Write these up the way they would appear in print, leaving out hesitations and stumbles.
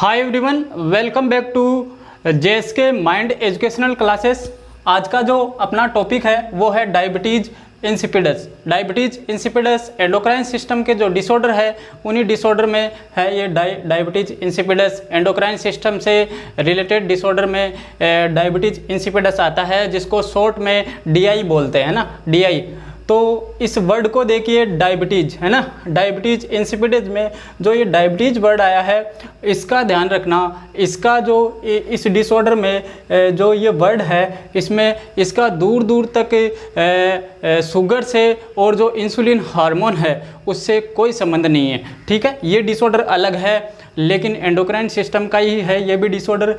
Hi everyone, welcome back to JSK mind educational classes. आज का जो अपना टॉपिक है वो है diabetes insipidus. Diabetes insipidus endocrine system के जो डिसऑर्डर है उन्हीं डिसऑर्डर में है ये डायबिटीज़ इंसिपिडस। एंडोक्राइन सिस्टम से रिलेटेड डिसऑर्डर में डायबिटीज़ इंसिपिडस आता है, जिसको शॉर्ट में डीआई बोलते हैं ना, डीआई। तो इस वर्ड को देखिए, डायबिटीज़ है ना, डायबिटीज़ इंसिपिडस में जो ये डायबिटीज़ वर्ड आया है इसका ध्यान रखना। इसका जो इस डिसऑर्डर में जो ये वर्ड है इसमें इसका दूर दूर तक शुगर से और जो इंसुलिन हार्मोन है उससे कोई संबंध नहीं है। ठीक है, ये डिसऑर्डर अलग है लेकिन एंडोक्राइन सिस्टम का ही है ये भी डिसऑर्डर।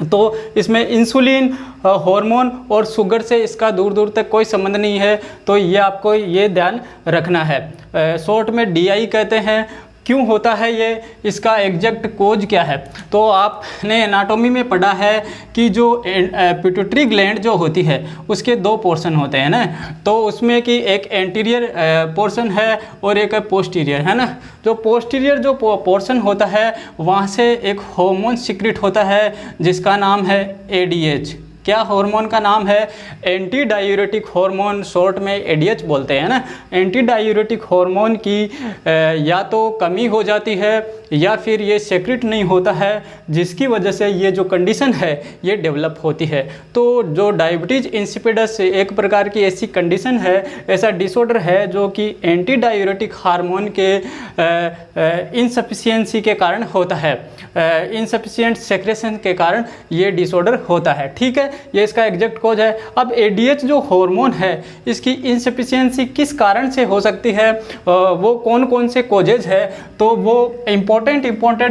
तो इसमें इंसुलिन हार्मोन और शुगर से इसका दूर दूर तक कोई संबंध नहीं है, तो ये आपको ये ध्यान रखना है। शॉर्ट में डीआई कहते हैं। क्यों होता है ये, इसका एग्जैक्ट कोज क्या है? तो आपने एनाटॉमी में पढ़ा है कि जो पिट्यूटरी ग्लैंड जो होती है उसके दो पोर्शन होते हैं ना, तो उसमें कि एक एंटीरियर पोर्शन है और एक पोस्टीरियर है ना। जो पोस्टीरियर जो पोर्शन होता है वहाँ से एक हार्मोन सीक्रेट होता है जिसका नाम है एडीएच। क्या हार्मोन का नाम है? एंटी डायूरेटिक हार्मोन, शॉर्ट में एडीएच बोलते हैं ना। एंटी डायूरेटिक हार्मोन की या तो कमी हो जाती है या फिर ये सेक्रेट नहीं होता है, जिसकी वजह से ये जो कंडीशन है ये डेवलप होती है। तो जो डायबिटीज़ इंसिपिडस एक प्रकार की ऐसी कंडीशन है, ऐसा डिसऑर्डर है जो कि एंटी डायूरेटिक हार्मोन के इनसफिशिएंसी के कारण होता है, इनसफिशिएंट सेक्रेशन के कारण ये डिसऑर्डर होता है। ठीक है, ये इसका एग्जैक्ट कोज है। अब एडीएच जो हार्मोन है इसकी इनसफिशिएंसी किस कारण से हो सकती है, वो कौन कौन से कोजेज है, तो वो इम्पोर्टेंट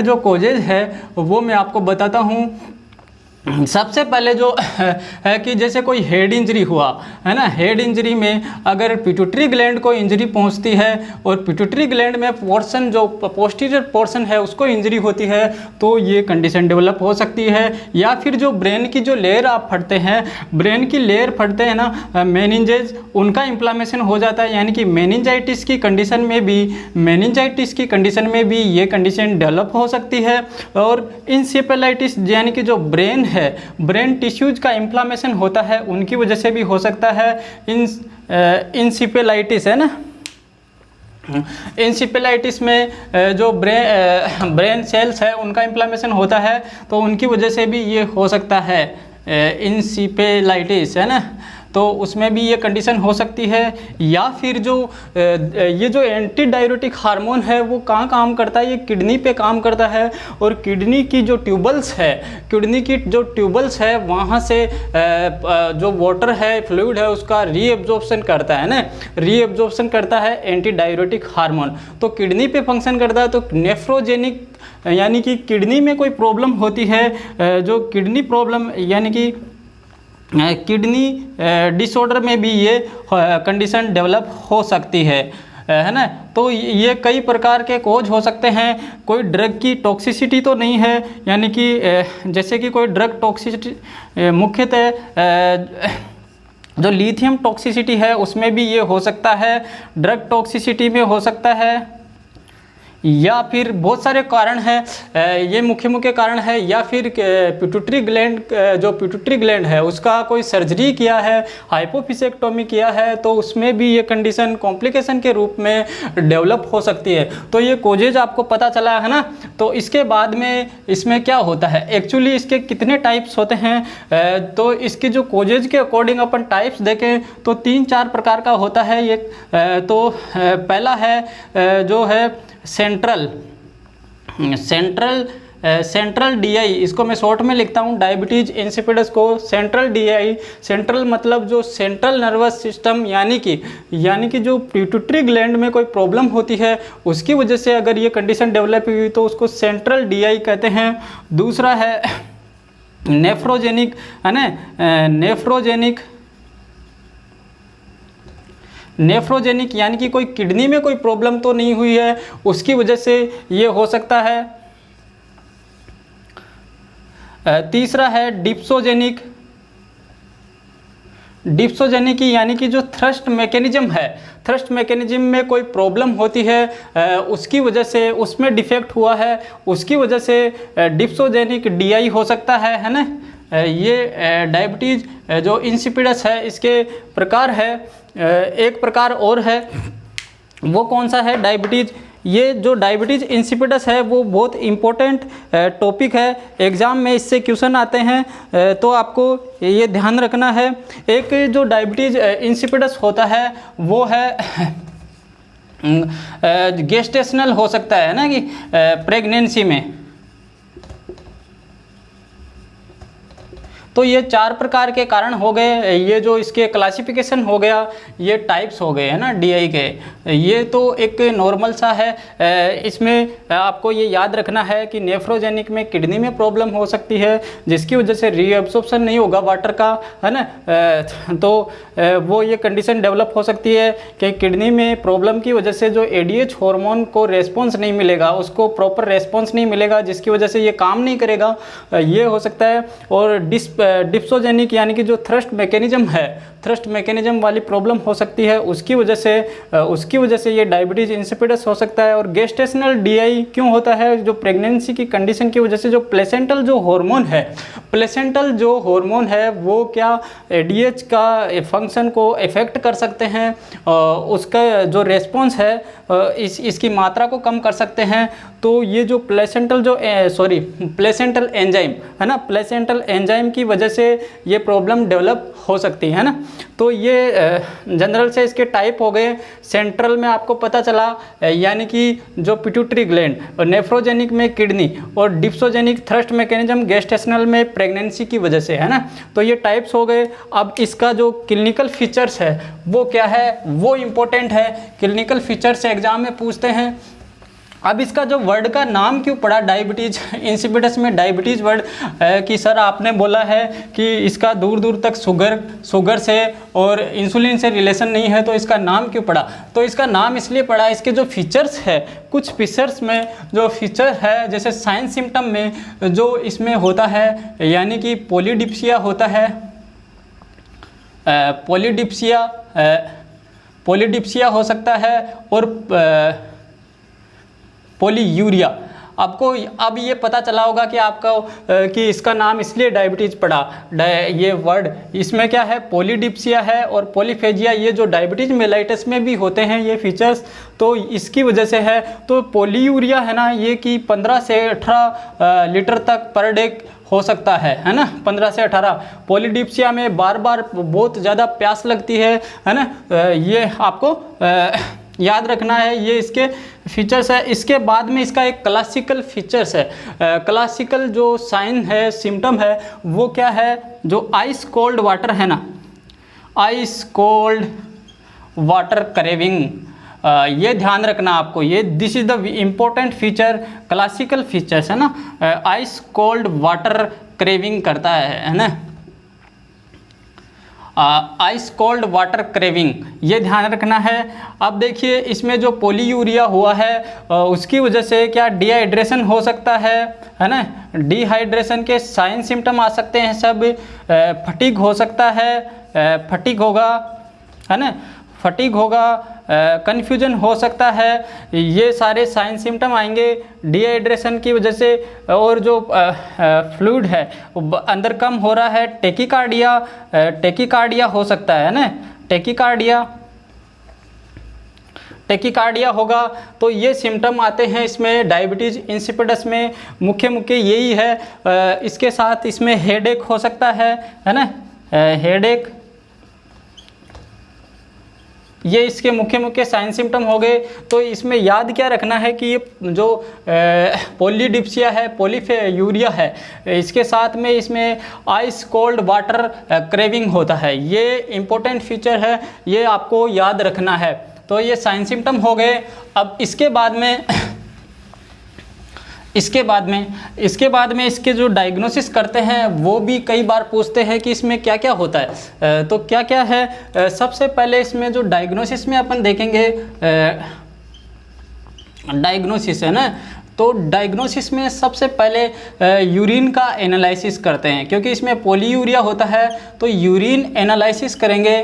जो कोजेज है वो मैं आपको बताता हूँ। सबसे पहले जो है कि जैसे कोई हेड इंजरी हुआ है ना, हेड इंजरी में अगर पिट्यूटरी ग्लैंड को इंजरी पहुंचती है और पिट्यूटरी ग्लैंड में पोर्शन जो पोस्टीरियर पोर्शन है उसको इंजरी होती है तो ये कंडीशन डेवलप हो सकती है। या फिर जो ब्रेन की जो लेयर आप फटते हैं, ब्रेन की लेयर फटते हैं ना, मेनिंजेज, उनका इन्फ्लामेशन हो जाता है, यानी कि मेनिंजाइटिस की कंडीशन में भी ये कंडीशन डेवलप हो सकती है। और इंसेफेलाइटिस यानी कि जो ब्रेन है, ब्रेन टिश्यूज का इन्फ्लामेशन होता है, उनकी वजह से भी हो सकता है। इंसेफेलाइटिस है ना, इंसेफेलाइटिस में जो ब्रेन सेल्स है उनका इन्फ्लामेशन होता है तो उनकी वजह से भी ये हो सकता है इंसेफेलाइटिस है ना, तो उसमें भी ये कंडीशन हो सकती है। या फिर जो ये जो एंटी डायूरेटिक हार्मोन है वो कहाँ काम करता है, ये किडनी पे काम करता है और किडनी की जो ट्यूबल्स है वहाँ से जो वाटर है, फ्लूइड है, उसका रीएब्जॉर्प्शन करता है ना, रीएब्जॉर्प्शन करता है एंटी डायूरेटिक हार्मोन। तो किडनी पे फंक्शन करता है। तो नेफ्रोजेनिक यानी कि किडनी में कोई प्रॉब्लम होती है, जो किडनी प्रॉब्लम यानी कि किडनी डिसऑर्डर में भी ये कंडीशन डेवलप हो सकती है ना। तो ये कई प्रकार के कोज हो सकते हैं। कोई ड्रग की टॉक्सिसिटी तो नहीं है, यानी कि जैसे कि कोई ड्रग टॉक्सिसिटी मुख्यतः जो लिथियम टॉक्सिसिटी है उसमें भी ये हो सकता है, ड्रग टॉक्सिसिटी में हो सकता है, या फिर बहुत सारे कारण हैं, ये मुख्य कारण है। या फिर पिट्यूटरी ग्लैंड, जो पिट्यूटरी ग्लैंड है उसका कोई सर्जरी किया है, हाइपोफिसेक्टोमी किया है, तो उसमें भी ये कंडीशन कॉम्प्लिकेशन के रूप में डेवलप हो सकती है। तो ये कोजेज आपको पता चला है ना। तो इसके बाद में इसमें क्या होता है, एक्चुअली इसके कितने टाइप्स होते हैं, तो इसके जो कोजेज के अकॉर्डिंग अपन टाइप्स देखें तो 3-4 प्रकार का होता है ये। तो पहला है जो है सेंट्रल डीआई, इसको मैं शॉर्ट में लिखता हूँ डायबिटीज इंसिपिडस को सेंट्रल डीआई। सेंट्रल मतलब जो सेंट्रल नर्वस सिस्टम, यानी कि जो पिट्यूटरी ग्लैंड में कोई प्रॉब्लम होती है उसकी वजह से अगर ये कंडीशन डेवलप हुई तो उसको सेंट्रल डीआई कहते हैं। दूसरा है नेफ्रोजेनिक है ना, नेफ्रोजेनिक यानी कि कोई किडनी में कोई प्रॉब्लम तो नहीं हुई है, उसकी वजह से ये हो सकता है। तीसरा है डिप्सोजेनिक, डिप्सोजेनिक यानी कि जो थ्रस्ट मैकेनिज्म है, थ्रस्ट मैकेनिज्म में कोई प्रॉब्लम होती है, उसकी वजह से उसमें डिफेक्ट हुआ है, उसकी वजह से डिप्सोजेनिक डीआई हो सकता है ना। ये डायबिटीज़ जो इंसिपिडस है इसके प्रकार है। एक प्रकार और है, वो कौन सा है? डायबिटीज़, ये जो डायबिटीज़ इंसिपिडस है वो बहुत इम्पोर्टेंट टॉपिक है, एग्ज़ाम में इससे क्वेश्चन आते हैं, तो आपको ये ध्यान रखना है। एक जो डायबिटीज़ इंसिपिडस होता है वो है गेस्टेशनल हो सकता है ना, कि प्रेगनेंसी में। तो ये 4 प्रकार के कारण हो गए, ये जो इसके क्लासिफिकेशन हो गया, ये टाइप्स हो गए है ना डीआई के। ये तो एक नॉर्मल सा है। इसमें आपको ये याद रखना है कि नेफ्रोजेनिक में किडनी में प्रॉब्लम हो सकती है, जिसकी वजह से रीअब्सॉर्प्शन नहीं होगा वाटर का, है ना। तो वो ये कंडीशन डेवलप हो सकती है कि किडनी में प्रॉब्लम की वजह से जो एडीएच हार्मोन को रेस्पॉन्स नहीं मिलेगा, उसको प्रॉपर रेस्पॉन्स नहीं मिलेगा, जिसकी वजह से ये काम नहीं करेगा, ये हो सकता है। और डिप्सोजेनिक यानी कि जो थ्रस्ट मैकेनिज्म है, थ्रस्ट मैकेनिज्म वाली प्रॉब्लम हो सकती है, उसकी वजह से ये डायबिटीज़ इंसिपिडस हो सकता है। और गेस्टेशनल डीआई क्यों होता है? जो प्रेगनेंसी की कंडीशन की वजह से जो प्लेसेंटल जो हार्मोन है, प्लेसेंटल जो हार्मोन है वो क्या एडीएच का फंक्शन को इफेक्ट कर सकते हैं, उसका जो रेस्पॉन्स है इसकी मात्रा को कम कर सकते हैं। तो ये जो प्लेसेंटल एंजाइम है ना, प्लेसेंटल एंजाइम की वजह से ये प्रॉब्लम डेवलप हो सकती है ना। तो ये जनरल से इसके टाइप हो गए। सेंट्रल में आपको पता चला, यानी कि जो पिट्यूटरी ग्लैंड, और नेफ्रोजेनिक में किडनी, और डिप्सोजेनिक थ्रस्ट मैकेनिज्म गेस्टेशनल में प्रेगनेंसी की वजह से, है ना। तो ये टाइप्स हो गए। अब इसका जो क्लिनिकल फीचर्स है वो क्या है, वो इम्पोर्टेंट है। क्लिनिकल फीचर्स एग्जाम में पूछते हैं। अब इसका जो वर्ड का नाम क्यों पड़ा डायबिटीज़ इंसिपिडस में? डायबिटीज़ वर्ड कि सर आपने बोला है कि इसका दूर दूर तक शुगर से और इंसुलिन से रिलेशन नहीं है, तो इसका नाम क्यों पड़ा? तो इसका नाम इसलिए पड़ा, इसके जो फीचर्स है, कुछ फीचर्स में जो फीचर है, जैसे साइन सिम्टम में जो इसमें होता है, यानी कि पॉलीडिप्सिया होता है, पॉलीडिप्सिया हो सकता है, और पॉलीयूरिया। आपको अब ये पता चला होगा कि आपका कि इसका नाम इसलिए डायबिटीज़ पड़ा। ये वर्ड इसमें क्या है, पॉलीडिप्सिया है और पॉलीफेजिया, ये जो डायबिटीज़ मेलाइटस में भी होते हैं ये फीचर्स, तो इसकी वजह से है। तो पॉलीयूरिया है ना, ये कि 15 से 18 लीटर तक पर डे हो सकता है ना, 15 से 18। पॉलीडिप्सिया में बार बार बहुत ज़्यादा प्यास लगती है ना। ये आपको याद रखना है, ये इसके फीचर्स है। इसके बाद में इसका एक क्लासिकल फीचर्स है। क्लासिकल जो साइन है, सिम्टम है, वो क्या है? जो आइस कोल्ड वाटर है ना, आइस कोल्ड वाटर क्रेविंग, ये ध्यान रखना आपको। ये this is the important feature, classical features है ना। आइस कोल्ड वाटर क्रेविंग करता है ना, आइस कोल्ड वाटर क्रेविंग, ये ध्यान रखना है। अब देखिए इसमें जो पॉलीयूरिया हुआ है उसकी वजह से क्या डिहाइड्रेशन हो सकता है ना। डिहाइड्रेशन के साइन सिम्टम आ सकते हैं सब। फटीग हो सकता है, फटीग होगा, है ना, फटीग होगा, कन्फ्यूजन हो सकता है, ये सारे साइन सिम्टम आएंगे डिहाइड्रेशन की वजह से। और जो फ्लूइड है अंदर कम हो रहा है, टेकिकार्डिया हो सकता है ना, टेकिकार्डिया होगा। तो ये सिम्टम आते हैं इसमें डायबिटीज़ इंसिपिडस में, मुख्य यही है। इसके साथ इसमें हेडेक हो सकता है ना, हेडेक, ये इसके मुख्य साइन सिम्टम हो गए। तो इसमें याद क्या रखना है कि ये जो पॉलीडिप्सिया है, पॉलीयूरिया है, इसके साथ में इसमें आइस कोल्ड वाटर क्रेविंग होता है। ये इम्पोर्टेंट फीचर है, ये आपको याद रखना है। तो ये साइन सिम्टम हो गए। अब इसके बाद में इसके जो डायग्नोसिस करते हैं वो भी कई बार पूछते हैं कि इसमें क्या क्या होता है। तो क्या क्या है, सबसे पहले इसमें जो डायग्नोसिस में अपन देखेंगे, डायग्नोसिस है ना, तो डायग्नोसिस में सबसे पहले यूरिन का एनालिसिस करते हैं, क्योंकि इसमें पॉलीयूरिया होता है। तो यूरिन एनालिसिस करेंगे।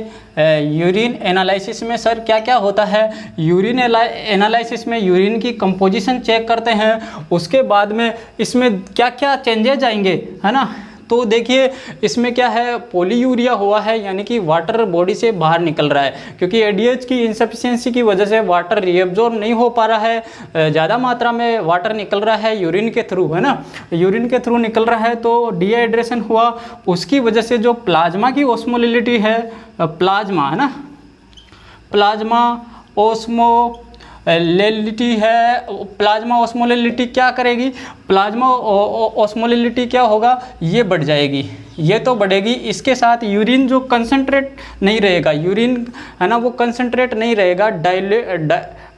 यूरिन एनालिसिस में सर क्या क्या होता है? यूरिन एनालिसिस में यूरिन की कंपोजिशन चेक करते हैं, उसके बाद में इसमें क्या क्या चेंजेज आएंगे, है ना। तो देखिए इसमें क्या है, पॉलीयूरिया हुआ है यानी कि वाटर बॉडी से बाहर निकल रहा है, क्योंकि एडीएच की इनसफिशिएंसी की वजह से वाटर रीअब्जॉर्ब नहीं हो पा रहा है, ज़्यादा मात्रा में वाटर निकल रहा है यूरिन के थ्रू, है ना, यूरिन के थ्रू निकल रहा है। तो डिहाइड्रेशन हुआ, उसकी वजह से जो प्लाज्मा की ऑस्मोलिलिटी है, प्लाज्मा, है ना, प्लाज्मा ऑस्मोलिलिटी है, प्लाज्मा ऑस्मोलिलिटी क्या करेगी, प्लाज्मा ऑस्मोलिलिटी क्या होगा, ये बढ़ जाएगी, ये तो बढ़ेगी। इसके साथ यूरिन जो कंसंट्रेट नहीं रहेगा, यूरिन है ना वो कंसंट्रेट नहीं रहेगा,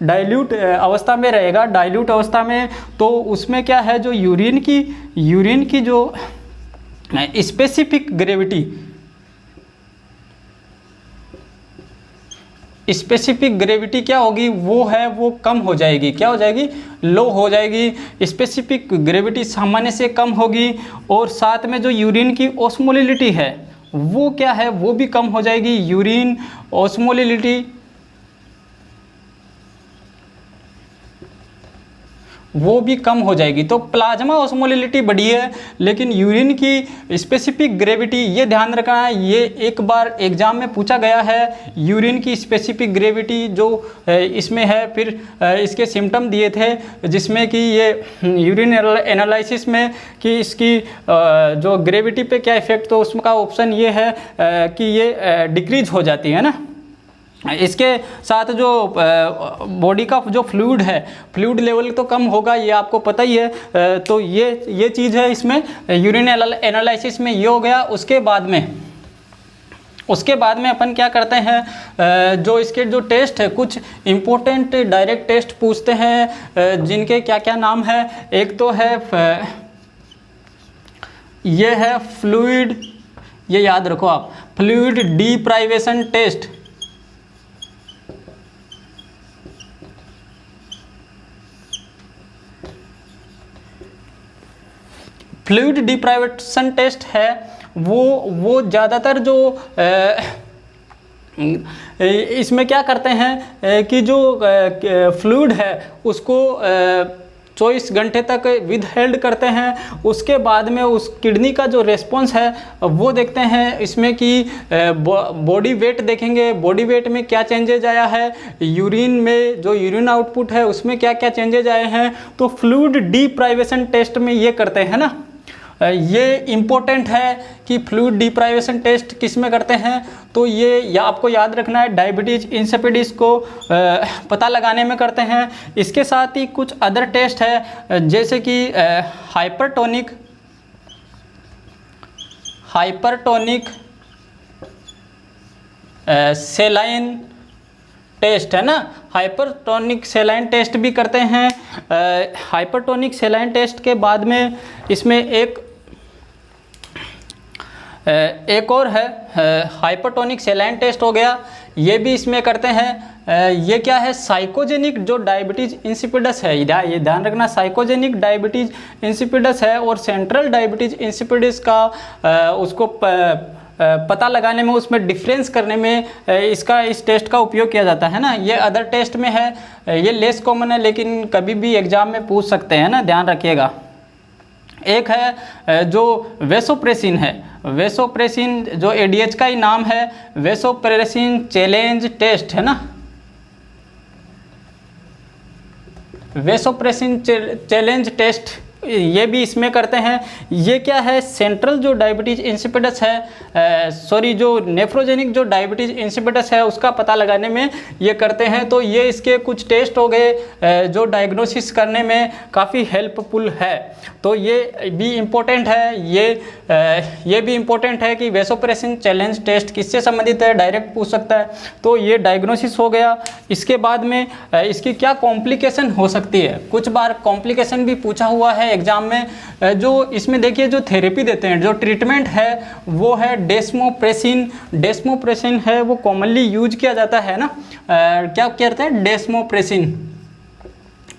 डाइल्यूट अवस्था में रहेगा, डाइल्यूट अवस्था में। तो उसमें क्या है, जो यूरिन की जो स्पेसिफिक ग्रेविटी क्या होगी, वो कम हो जाएगी। क्या हो जाएगी? लो हो जाएगी। स्पेसिफिक ग्रेविटी सामान्य से कम होगी, और साथ में जो यूरिन की ऑस्मोलिलिटी है वो क्या है, वो भी कम हो जाएगी। यूरिन ऑस्मोलिलिटी वो भी कम हो जाएगी। तो प्लाज्मा ऑस्मोलिलिटी बढ़ी है, लेकिन यूरिन की स्पेसिफिक ग्रेविटी, ये ध्यान रखना है, ये एक बार एग्जाम में पूछा गया है। यूरिन की स्पेसिफिक ग्रेविटी जो इसमें है, फिर इसके सिम्टम दिए थे, जिसमें कि ये यूरिन एनालिसिस में कि इसकी जो ग्रेविटी पे क्या इफेक्ट, तो उसका ऑप्शन ये है कि ये डिक्रीज हो जाती है ना। इसके साथ जो बॉडी का जो फ्लूइड है, फ्लूइड लेवल तो कम होगा, ये आपको पता ही है। तो ये चीज़ है इसमें यूरिन एनालिसिस में, ये हो गया। उसके बाद में अपन क्या करते हैं, जो इसके जो टेस्ट है, कुछ इम्पोर्टेंट डायरेक्ट टेस्ट पूछते हैं, जिनके क्या क्या नाम है। एक तो है ये है फ्लूइड, ये याद रखो आप, fluid deprivation test. Fluid deprivation test है वो ज़्यादातर जो इसमें क्या करते हैं कि जो फ्लूइड है उसको 24 घंटे तक विद हेल्ड करते हैं। उसके बाद में उस किडनी का जो रेस्पॉन्स है वो देखते हैं, इसमें कि बॉडी वेट देखेंगे, बॉडी वेट में क्या चेंजेज आया है, यूरिन में जो यूरिन आउटपुट है उसमें क्या क्या चेंजेज आए हैं। तो फ्लूइड डिप्राइवेशन टेस्ट में ये करते हैं ना। ये इम्पोर्टेंट है कि फ्लूइड डिप्राइवेशन टेस्ट किस में करते हैं, तो ये आपको याद रखना है, डायबिटीज इंसिपिडिस को पता लगाने में करते हैं। इसके साथ ही कुछ अदर टेस्ट है, जैसे कि हाइपरटोनिक सेलाइन टेस्ट, है ना, हाइपरटोनिक सेलाइन टेस्ट भी करते हैं। हाइपरटोनिक सेलाइन टेस्ट के बाद में इसमें एक और है, हाइपरटोनिक सेलाइन टेस्ट हो गया, ये भी इसमें करते हैं। ये क्या है, साइकोजेनिक जो डायबिटीज इंसिपिडस है, ये ध्यान रखना, साइकोजेनिक डायबिटीज इंसिपिडस है, और सेंट्रल डायबिटीज इंसिपिडस का उसको पता लगाने में, उसमें डिफरेंस करने में इस टेस्ट का उपयोग किया जाता है ना। ये अदर टेस्ट में है, ये लेस कॉमन है, लेकिन कभी भी एग्जाम में पूछ सकते हैं ना, ध्यान रखिएगा। एक है जो वेसोप्रेसिन है, वेसोप्रेसिन जो एडीएच का ही नाम है, वेसोप्रेसिन चैलेंज टेस्ट, है ना, वेसोप्रेसिन चैलेंज टेस्ट, ये भी इसमें करते हैं। ये क्या है, सेंट्रल जो डायबिटीज इंसिपिडस है, जो नेफ्रोजेनिक जो डायबिटीज इंसिपिडस है उसका पता लगाने में ये करते हैं। तो ये इसके कुछ टेस्ट हो गए जो डायग्नोसिस करने में काफ़ी हेल्पफुल है। तो ये भी इम्पोर्टेंट है, ये भी इम्पोर्टेंट है कि वेसोप्रेसिन चैलेंज टेस्ट किससे संबंधित है, डायरेक्ट पूछ सकता है। तो ये डायग्नोसिस हो गया। इसके बाद में इसकी क्या कॉम्प्लिकेशन हो सकती है, कुछ बार कॉम्प्लिकेशन भी पूछा हुआ है एग्जाम में। जो इसमें देखिए जो थेरेपी देते हैं, जो ट्रीटमेंट है वो है डेस्मोप्रेसिन। डेस्मोप्रेसिन है वो कॉमनली यूज किया जाता है ना, क्या कहते हैं, डेस्मोप्रेसिन।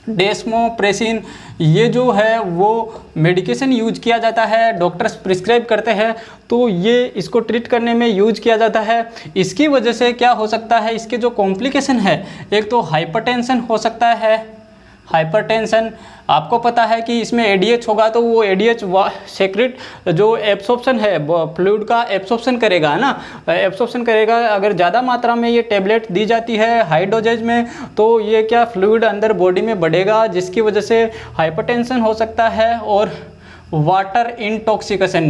डेस्मोप्रेसिन, ये जो है वो मेडिकेशन यूज किया जाता है, डॉक्टर्स प्रिस्क्राइब करते हैं, तो ये इसको ट्रीट करने में यूज किया जाता है। इसकी वजह से क्या हो सकता है, इसके जो कॉम्प्लिकेशन है, एक तो हाइपरटेंशन हो सकता है। हाइपरटेंशन, आपको पता है कि इसमें एडीएच होगा तो वो एडीएच सेक्रेट जो एब्सॉर्प्शन है फ्लूइड का एब्सॉर्प्शन करेगा, है ना, एब्सॉर्प्शन करेगा। अगर ज़्यादा मात्रा में ये टेबलेट दी जाती है हाई डोजेज में, तो ये क्या फ्लूइड अंदर बॉडी में बढ़ेगा, जिसकी वजह से हाइपरटेंशन हो सकता है। और वाटर इंटॉक्सिकेशन,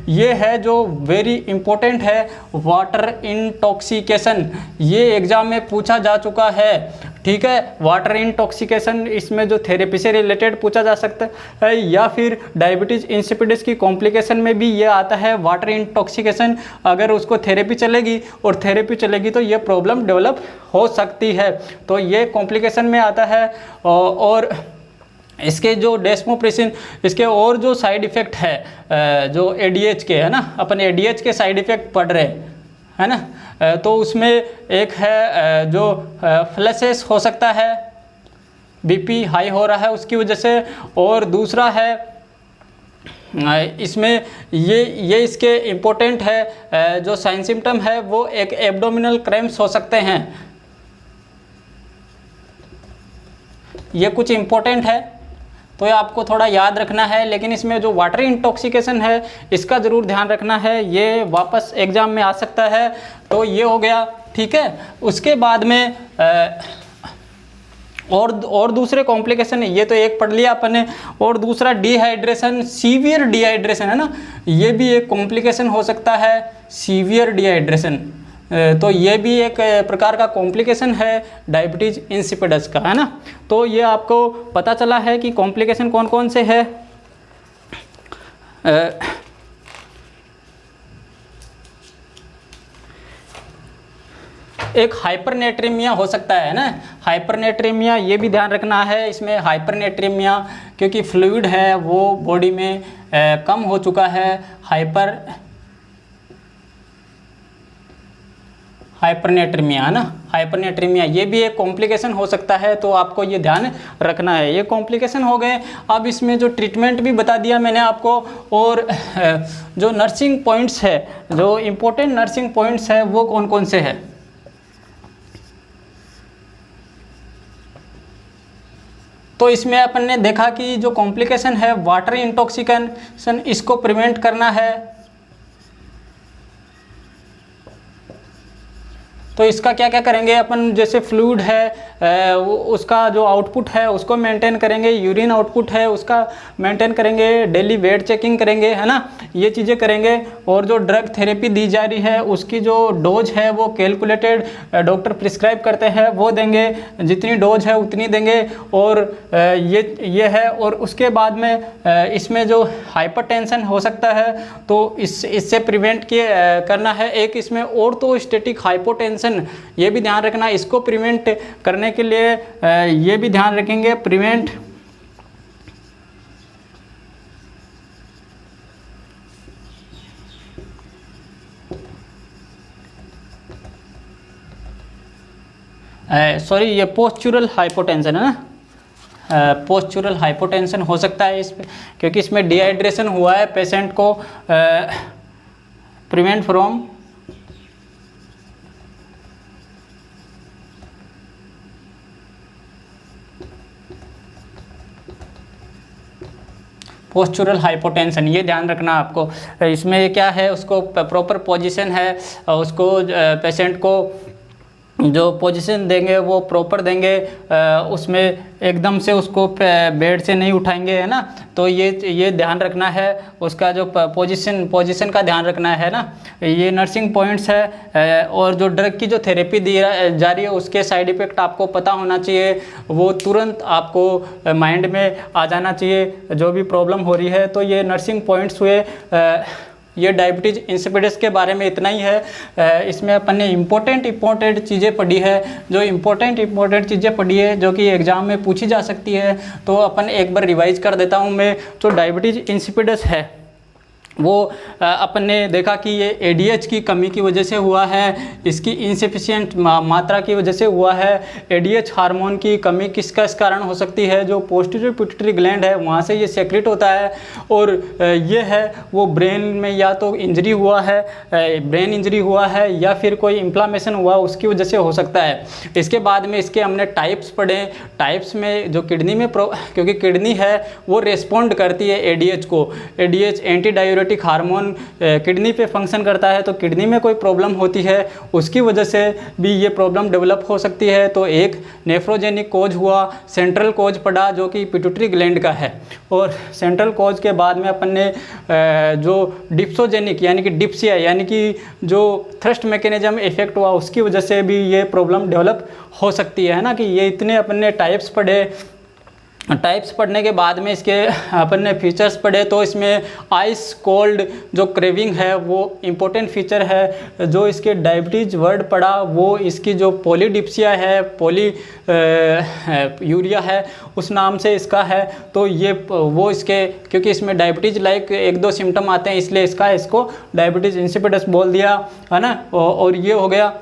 ये है जो वेरी इंपॉर्टेंट है, वाटर इंटॉक्सिकेशन, ये एग्जाम में पूछा जा चुका है, ठीक है। वाटर इंटॉक्सिकेशन इसमें जो थेरेपी से रिलेटेड पूछा जा सकता है, या फिर डायबिटीज इंसिपिडिस की कॉम्प्लिकेशन में भी ये आता है वाटर इंटॉक्सिकेशन। अगर उसको थेरेपी चलेगी और थेरेपी चलेगी तो ये प्रॉब्लम डेवलप हो सकती है, तो ये कॉम्प्लिकेशन में आता है। और इसके जो डेस्मोप्रेसिन, इसके और जो साइड इफ़ेक्ट है जो एडीएच के, है ना, अपन एडीएच के साइड इफ़ेक्ट पढ़ रहे है ना, तो उसमें एक है जो फ्लैशेस हो सकता है, बीपी हाई हो रहा है उसकी वजह से। और दूसरा है इसमें ये इसके इम्पोर्टेंट है, जो साइन सिम्टम है वो एक एब्डोमिनल क्रैम्प्स हो सकते हैं, ये कुछ इम्पोर्टेंट है, तो ये आपको थोड़ा याद रखना है। लेकिन इसमें जो वाटर इंटॉक्सिकेशन है इसका ज़रूर ध्यान रखना है, ये वापस एग्ज़ाम में आ सकता है। तो ये हो गया, ठीक है। उसके बाद में और दूसरे कॉम्प्लिकेशन है, ये तो एक पढ़ लिया अपन ने। और दूसरा डिहाइड्रेशन, सीवियर डिहाइड्रेशन, है ना, ये भी एक कॉम्प्लिकेशन हो सकता है, सीवियर डिहाइड्रेशन। तो ये भी एक प्रकार का कॉम्प्लिकेशन है डायबिटीज इंसिपिडस का, है ना। तो ये आपको पता चला है कि कॉम्प्लिकेशन कौन कौन से है। एक हाइपरनेट्रीमिया हो सकता है ना, हाइपरनेट्रीमिया, ये भी ध्यान रखना है इसमें। हाइपरनेट्रीमिया क्योंकि फ्लूइड है वो बॉडी में कम हो चुका है, हाइपरनेट्रीमिया, है ना, हाइपरनेट्रीमिया, ये भी एक कॉम्प्लिकेशन हो सकता है, तो आपको ये ध्यान रखना है। ये कॉम्प्लिकेशन हो गए। अब इसमें जो ट्रीटमेंट भी बता दिया मैंने आपको, और जो नर्सिंग पॉइंट्स है, जो इम्पोर्टेंट नर्सिंग पॉइंट्स है वो कौन कौन से हैं। तो इसमें अपन ने देखा कि जो कॉम्प्लिकेशन है वाटर इंटॉक्सिकेशन, इसको प्रिवेंट करना है। तो इसका क्या क्या करेंगे अपन, जैसे फ्लूइड है उसका जो आउटपुट है उसको मेंटेन करेंगे, यूरिन आउटपुट है उसका मेंटेन करेंगे, डेली वेट चेकिंग करेंगे, है ना, ये चीज़ें करेंगे। और जो ड्रग थेरेपी दी जा रही है उसकी जो डोज है वो कैलकुलेटेड डॉक्टर प्रिस्क्राइब करते हैं वो देंगे, जितनी डोज है उतनी देंगे। और ये है। और उसके बाद में इसमें जो हाइपरटेंशन हो सकता है तो इससे प्रिवेंट करना है। एक इसमें ऑर्थोस्टैटिक हाइपोटेंशन, ये भी ध्यान रखना, इसको प्रिवेंट करने के लिए ये भी ध्यान रखेंगे, प्रिवेंट सॉरी, ये पोस्चुरल हाइपोटेंशन है ना, पोस्चुरल हाइपोटेंशन हो सकता है इस क्योंकि इसमें डिहाइड्रेशन हुआ है पेशेंट को, प्रिवेंट फ्रॉम पोस्चुरल हाइपोटेंशन, ये ध्यान रखना आपको। इसमें क्या है, उसको प्रॉपर पोजीशन है, उसको पेशेंट को जो पोजीशन देंगे वो प्रॉपर देंगे, उसमें एकदम से उसको बेड से नहीं उठाएंगे, है ना। तो ये ध्यान रखना है, उसका जो पोजीशन का ध्यान रखना है ना। ये नर्सिंग पॉइंट्स है। और जो ड्रग की जो थेरेपी दी जा रही है उसके साइड इफ़ेक्ट आपको पता होना चाहिए, वो तुरंत आपको माइंड में आ जाना चाहिए जो भी प्रॉब्लम हो रही है। तो ये नर्सिंग पॉइंट्स हुए। ये डायबिटीज इंसिपिडिस के बारे में इतना ही है। इसमें अपन ने इम्पोर्टेंट चीज़ें पढ़ी है, जो इम्पोर्टेंट चीज़ें पढ़ी है जो कि एग्ज़ाम में पूछी जा सकती है। तो अपन एक बार रिवाइज कर देता हूँ मैं। तो डायबिटीज इंसिपिडिस है वो अपन ने देखा कि ये ADH की कमी की वजह से हुआ है, इसकी इनसफिशिएंट मात्रा की वजह से हुआ है। ADH हार्मोन की कमी किसका इस कारण हो सकती है, जो पोस्टीरियर पिट्यूटरी ग्लैंड है वहाँ से ये सेक्रेट होता है, और ये है वो ब्रेन में या तो इंजरी हुआ है, ब्रेन इंजरी हुआ है, या फिर कोई इन्फ्लामेशन हुआ उसकी वजह से हो सकता है। इसके बाद में इसके हमने टाइप्स पढ़े। टाइप्स में जो किडनी में क्योंकि किडनी है वो रेस्पॉन्ड करती है ADH को। ADH anti diuretic hormone kidney पे फंक्शन करता है, तो किडनी में कोई प्रॉब्लम होती है उसकी वजह से भी ये प्रॉब्लम डेवलप हो सकती है। तो एक नेफ्रोजेनिक कोज हुआ, सेंट्रल कोज पड़ा जो कि पिट्यूटरी ग्लैंड का है, और सेंट्रल कोज के बाद में अपन ने जो डिप्सोजेनिक यानी कि डिप्सिया यानी कि जो थ्रस्ट मैकेनिज्म इफेक्ट हुआ उसकी वजह से भी ये प्रॉब्लम डेवलप हो सकती है ना। कि ये इतने अपन ने टाइप्स पढ़े। टाइप्स पढ़ने के बाद में इसके अपन ने फीचर्स पढ़े, तो इसमें आइस कोल्ड जो क्रेविंग है वो इम्पोर्टेंट फीचर है। जो इसके डायबिटीज़ वर्ड पढ़ा वो इसकी जो पॉलीडिप्सिया है, यूरिया है उस नाम से इसका है। तो ये वो इसके क्योंकि इसमें डायबिटीज़ लाइक 1-2 सिम्टम आते हैं इसलिए इसको डायबिटीज़ इंसिपिडस बोल दिया है ना। और ये हो गया।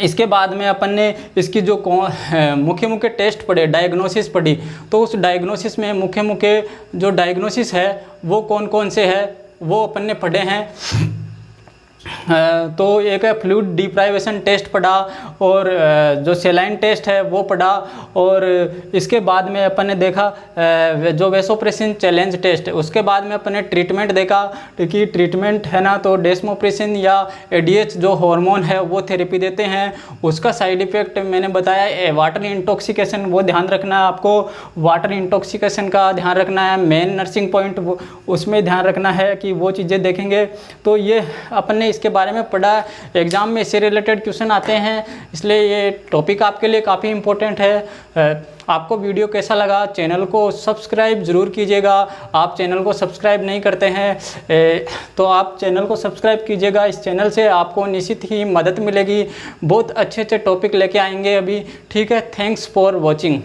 इसके बाद में अपन ने इसकी जो मुख्य टेस्ट पढ़े, डायग्नोसिस पढ़ी, तो उस डायग्नोसिस में मुख्य जो डायग्नोसिस है वो कौन कौन से है वो अपन ने पढ़े हैं। तो एक है फ्लूइड डिप्राइवेशन टेस्ट पढ़ा, और जो सेलाइन टेस्ट है वो पढ़ा, और इसके बाद में अपन ने देखा जो वेसोप्रेसिन चैलेंज टेस्ट है। उसके बाद में अपन ने ट्रीटमेंट देखा कि ट्रीटमेंट है ना, तो डेस्मोप्रेसिन या ADH जो हार्मोन है वो थेरेपी देते हैं। उसका साइड इफ़ेक्ट मैंने बताया, वाटर इंटॉक्सिकेशन वो ध्यान रखना है आपको, वाटर इंटॉक्सिकेशन का ध्यान रखना है। मेन नर्सिंग पॉइंट उसमें ध्यान रखना है कि वो चीज़ें देखेंगे। तो ये अपन ने इसके बारे में पढ़ा, एग्जाम में इससे रिलेटेड क्वेश्चन आते हैं, इसलिए ये टॉपिक आपके लिए काफ़ी इम्पोर्टेंट है। आपको वीडियो कैसा लगा, चैनल को सब्सक्राइब ज़रूर कीजिएगा। आप चैनल को सब्सक्राइब नहीं करते हैं तो आप चैनल को सब्सक्राइब कीजिएगा। इस चैनल से आपको निश्चित ही मदद मिलेगी, बहुत अच्छे अच्छे टॉपिक लेके आएंगे अभी। ठीक है, थैंक्स फॉर वॉचिंग।